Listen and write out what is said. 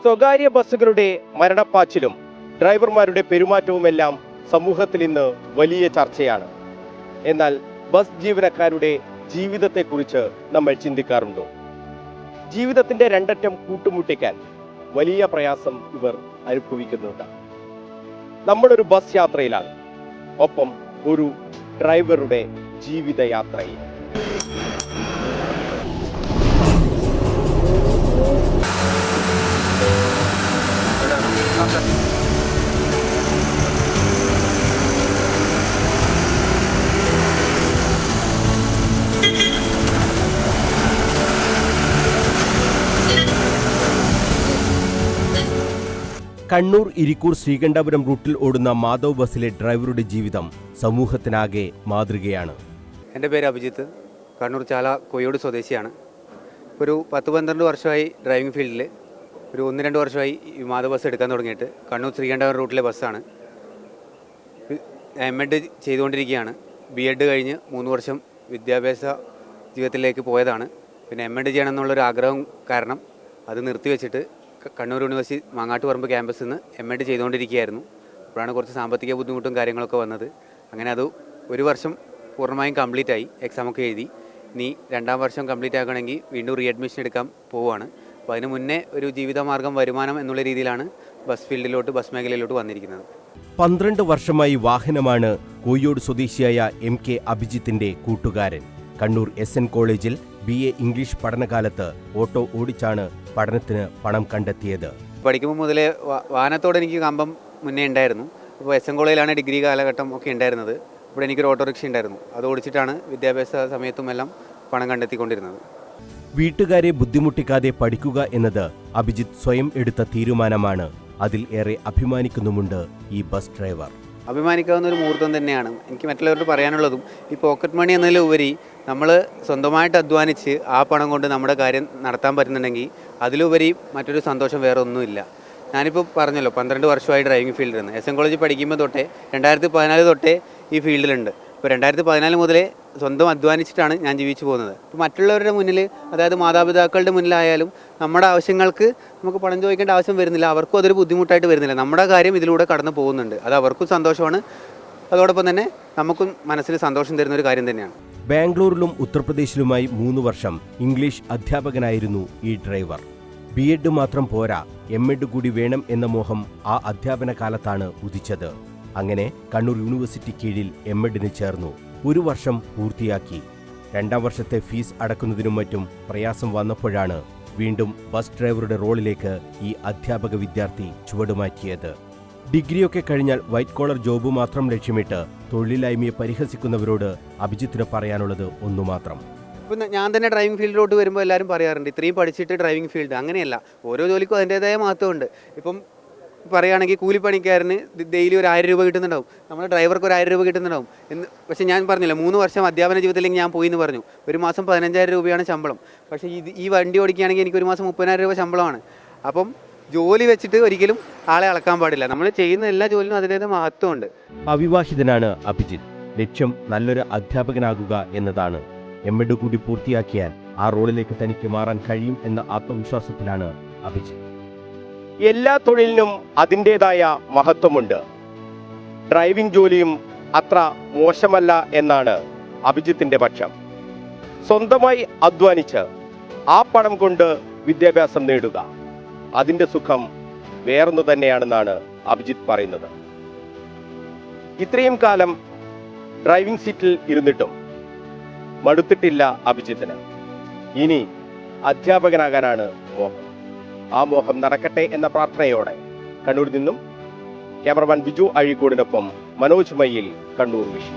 സ്വകാര്യ ബസ്സുകളുടെ മരണപ്പാച്ചിലും ഡ്രൈവർമാരുടെ പെരുമാറ്റവുമെല്ലാം സമൂഹത്തിൽ ഇന്ന് വലിയ ചർച്ചയാണ്. എന്നാൽ ബസ് ജീവനക്കാരുടെ ജീവിതത്തെക്കുറിച്ച് നമ്മൾ ചിന്തിക്കാറുണ്ടോ? ജീവിതത്തിന്റെ രണ്ടറ്റം കൂട്ടുമുട്ടിക്കാൻ വലിയ പ്രയാസം ഇവർ അനുഭവിക്കുന്നുണ്ട്. നമ്മളൊരു ബസ് യാത്രയിലാണ്, ഒപ്പം ഒരു ഡ്രൈവറുടെ ജീവിതയാത്രയിൽ. കണ്ണൂർ ഇരിക്കൂർ ശ്രീകണ്ഠപുരം റൂട്ടിൽ ഓടുന്ന മാധവ് ബസ്സിലെ ഡ്രൈവറുടെ ജീവിതം സമൂഹത്തിനാകെ മാതൃകയാണ്. എൻ്റെ പേര് അഭിജിത്ത്, കണ്ണൂർ ചാല കോയോട് സ്വദേശിയാണ്. ഒരു 10-12 വർഷമായി ഡ്രൈവിംഗ് ഫീൽഡിൽ. ഒരു 1-2 വർഷമായി ഈ മാധവ് ബസ് എടുക്കാൻ തുടങ്ങിയിട്ട്. കണ്ണൂർ ശ്രീകണ്ഠപുരം റൂട്ടിലെ ബസ്സാണ്. MEd ചെയ്തുകൊണ്ടിരിക്കുകയാണ്. BEd കഴിഞ്ഞ് 3 വർഷം വിദ്യാഭ്യാസ ജീവിതത്തിലേക്ക് പോയതാണ്. പിന്നെ MEd ചെയ്യണം എന്നുള്ളൊരു ആഗ്രഹം കാരണം അത് നിർത്തിവെച്ചിട്ട് കണ്ണൂർ യൂണിവേഴ്സിറ്റി മാങ്ങാട്ടുപറമ്പ് ക്യാമ്പസിൽ നിന്ന് MEd ചെയ്തുകൊണ്ടിരിക്കുകയായിരുന്നു. അപ്പോഴാണ് കുറച്ച് സാമ്പത്തിക ബുദ്ധിമുട്ടും കാര്യങ്ങളൊക്കെ വന്നത്. അങ്ങനെ അത് 1 വർഷം പൂർണ്ണമായും കംപ്ലീറ്റ് ആയി. എക്സാമൊക്കെ എഴുതി. ഇനി 2ാം വർഷം കംപ്ലീറ്റ് ആക്കണമെങ്കിൽ വീണ്ടും റീഅഡ്മിഷൻ എടുക്കാൻ പോവുകയാണ്. അപ്പോൾ അതിന് മുന്നേ ഒരു ജീവിതമാർഗ്ഗം, വരുമാനം എന്നുള്ള രീതിയിലാണ് ബസ് ഫീൽഡിലോട്ട്, ബസ് മേഖലയിലോട്ട് വന്നിരിക്കുന്നത്. 12 വർഷമായി വാഹനമാണ് കോയോട് സ്വദേശിയായ MK അഭിജിത്തിന്റെ കൂട്ടുകാരൻ. കണ്ണൂർ SN കോളേജിൽ BA ഇംഗ്ലീഷ് പഠനകാലത്ത് ഓട്ടോ ഓടിച്ചാണ് പഠനത്തിന് പണം കണ്ടെത്തിയത്. പഠിക്കുമ്പോൾ മുതലേ വാഹനത്തോടെ എനിക്ക് കമ്പം മുന്നേ ഉണ്ടായിരുന്നു. അപ്പോൾ SN കോളേജിലാണ് ഡിഗ്രി കാലഘട്ടം ഒക്കെ ഉണ്ടായിരുന്നത്. ഇവിടെ എനിക്കൊരു ഓട്ടോറിക്ഷ ഉണ്ടായിരുന്നു. അത് ഓടിച്ചിട്ടാണ് വിദ്യാഭ്യാസ സമയത്തും എല്ലാം പണം കണ്ടെത്തിക്കൊണ്ടിരുന്നത്. വീട്ടുകാരെ ബുദ്ധിമുട്ടിക്കാതെ പഠിക്കുക എന്നത് അഭിജിത്ത് സ്വയം എടുത്ത തീരുമാനമാണ്. അതിൽ ഏറെ അഭിമാനിക്കുന്നുമുണ്ട് ഈ ബസ് ഡ്രൈവർ. അഭിമാനിക്കാവുന്ന ഒരു മുഹൂർത്തം തന്നെയാണ്. എനിക്ക് മറ്റുള്ളവരോട് പറയാനുള്ളതും ഈ പോക്കറ്റ് മണി എന്നതിലുപരി നമ്മൾ സ്വന്തമായിട്ട് അധ്വാനിച്ച് ആ പണം കൊണ്ട് നമ്മുടെ കാര്യം നടത്താൻ പറ്റുന്നുണ്ടെങ്കിൽ അതിലുപരി മറ്റൊരു സന്തോഷം വേറെ ഒന്നുമില്ല. ഞാനിപ്പോൾ പറഞ്ഞല്ലോ 12 വർഷമായി ഡ്രൈവിംഗ് ഫീൽഡിൽ. SN കോളേജിൽ പഠിക്കുമ്പോൾ തൊട്ടേ 2014 തൊട്ടേ ഈ ഫീൽഡിലുണ്ട്. ഇപ്പോൾ 2014 മുതലേ സ്വന്തം അധ്വാനിച്ചിട്ടാണ് ഞാൻ ജീവിച്ചു പോകുന്നത്. ഇപ്പോൾ മറ്റുള്ളവരുടെ മുന്നിൽ, അതായത് മാതാപിതാക്കളുടെ മുന്നിലായാലും നമ്മുടെ ആവശ്യങ്ങൾക്ക് നമുക്ക് പണം ചോദിക്കേണ്ട ആവശ്യം വരുന്നില്ല. അവർക്കും അതൊരു ബുദ്ധിമുട്ടായിട്ട് വരുന്നില്ല. നമ്മുടെ കാര്യം ഇതിലൂടെ കടന്നു പോകുന്നുണ്ട്. അത് അവർക്കും സന്തോഷമാണ്, അതോടൊപ്പം തന്നെ നമുക്കും മനസ്സിന് സന്തോഷം തരുന്ന ഒരു കാര്യം തന്നെയാണ്. ബാംഗ്ലൂരിലും ഉത്തർപ്രദേശിലുമായി 3 വർഷം ഇംഗ്ലീഷ് അധ്യാപകനായിരുന്നു ഈ ഡ്രൈവർ. BEd മാത്രം പോരാ, MEd കൂടി വേണം എന്ന മോഹം ആ അധ്യാപന കാലത്താണ് ഉദിച്ചത്. അങ്ങനെ കണ്ണൂർ യൂണിവേഴ്സിറ്റി കീഴിൽ MEdന് ചേർന്നു. 1 വർഷം പൂർത്തിയാക്കി. 2ാം വർഷത്തെ ഫീസ് അടക്കുന്നതിനും മറ്റും പ്രയാസം വന്നപ്പോഴാണ് വീണ്ടും ബസ് ഡ്രൈവറുടെ റോളിലേക്ക് ഈ അധ്യാപക വിദ്യാർത്ഥി ചുവടുമാറ്റിയത്. ഡിഗ്രിയൊക്കെ കഴിഞ്ഞാൽ വൈറ്റ് കോളർ ജോബ് മാത്രം ലക്ഷ്യമിട്ട് തൊഴിലില്ലായ്മയെ പരിഹസിക്കുന്നവരോട് അഭിജിത്തിന് പറയാനുള്ളത് ഒന്നുമാത്രം. ഇപ്പം ഞാൻ തന്നെ ഡ്രൈവിംഗ് ഫീൽഡിലോട്ട് വരുമ്പോൾ എല്ലാവരും പറയാറുണ്ട്, ഇത്രയും പഠിച്ചിട്ട് ഡ്രൈവിംഗ് ഫീൽഡ്. അങ്ങനെയല്ല, ഓരോ ജോലിക്കും അതിൻ്റേതായ മഹത്വമുണ്ട്. ഇപ്പം പറയുകയാണെങ്കിൽ കൂലിപ്പണിക്കാരന് ഡെയിലി ഒരു 1000 രൂപ കിട്ടുന്നുണ്ടാവും, നമ്മുടെ ഡ്രൈവർക്ക് ഒരു 1000 രൂപ കിട്ടുന്നുണ്ടാവും എന്ന്. പക്ഷേ ഞാൻ പറഞ്ഞില്ല, 3 വർഷം അധ്യാപന ജീവിതത്തിലേക്ക് ഞാൻ പോയി എന്ന് പറഞ്ഞു. ഒരു മാസം 15,000 രൂപയാണ് ശമ്പളം. പക്ഷേ ഈ വണ്ടി ഓടിക്കുകയാണെങ്കിൽ എനിക്ക് ഒരു മാസം 30,000 രൂപ ശമ്പളമാണ്. അപ്പം ജോലി വെച്ചിട്ട് ഒരിക്കലും ആളെ അളക്കാൻ പാടില്ല. നമ്മൾ ചെയ്യുന്ന എല്ലാ ജോലിനും അതിൻ്റേതായ മഹത്വമുണ്ട്. അവിവാഹിതനാണ് അഭിജിത്ത്. ലക്ഷ്യം നല്ലൊരു അധ്യാപകനാകുക എന്നതാണ്. MEd കൂടി പൂർത്തിയാക്കിയാൽ ആ റോളിലേക്ക് തനിക്ക് മാറാൻ കഴിയും എന്ന ആത്മവിശ്വാസത്തിലാണ് അഭിജിത്ത്. എല്ലാ തൊഴിലിനും അതിൻ്റെതായ മഹത്വമുണ്ട്. ഡ്രൈവിംഗ് ജോലിയും അത്ര മോശമല്ല എന്നാണ് അഭിജിത്തിന്റെ പക്ഷം. സ്വന്തമായി അധ്വാനിച്ച് ആ പണം കൊണ്ട് വിദ്യാഭ്യാസം നേടുക, അതിന്റെ സുഖം വേറൊന്നു തന്നെയാണെന്നാണ് അഭിജിത്ത് പറയുന്നത്. ഇത്രയും കാലം ഡ്രൈവിംഗ് സീറ്റിൽ ഇരുന്നിട്ടും മടുത്തിട്ടില്ല അഭിജിത്തിന്. ഇനി അധ്യാപകനാകാനാണ് മോഹം. ആ മോഹം നടക്കട്ടെ എന്ന പ്രാർത്ഥനയോടെ കണ്ണൂരിൽ നിന്നും ക്യാമറമാൻ ബിജു അഴീക്കോടിനൊപ്പം മനോജ് മയ്യിൽ, കണ്ണൂർ വിഷൻ.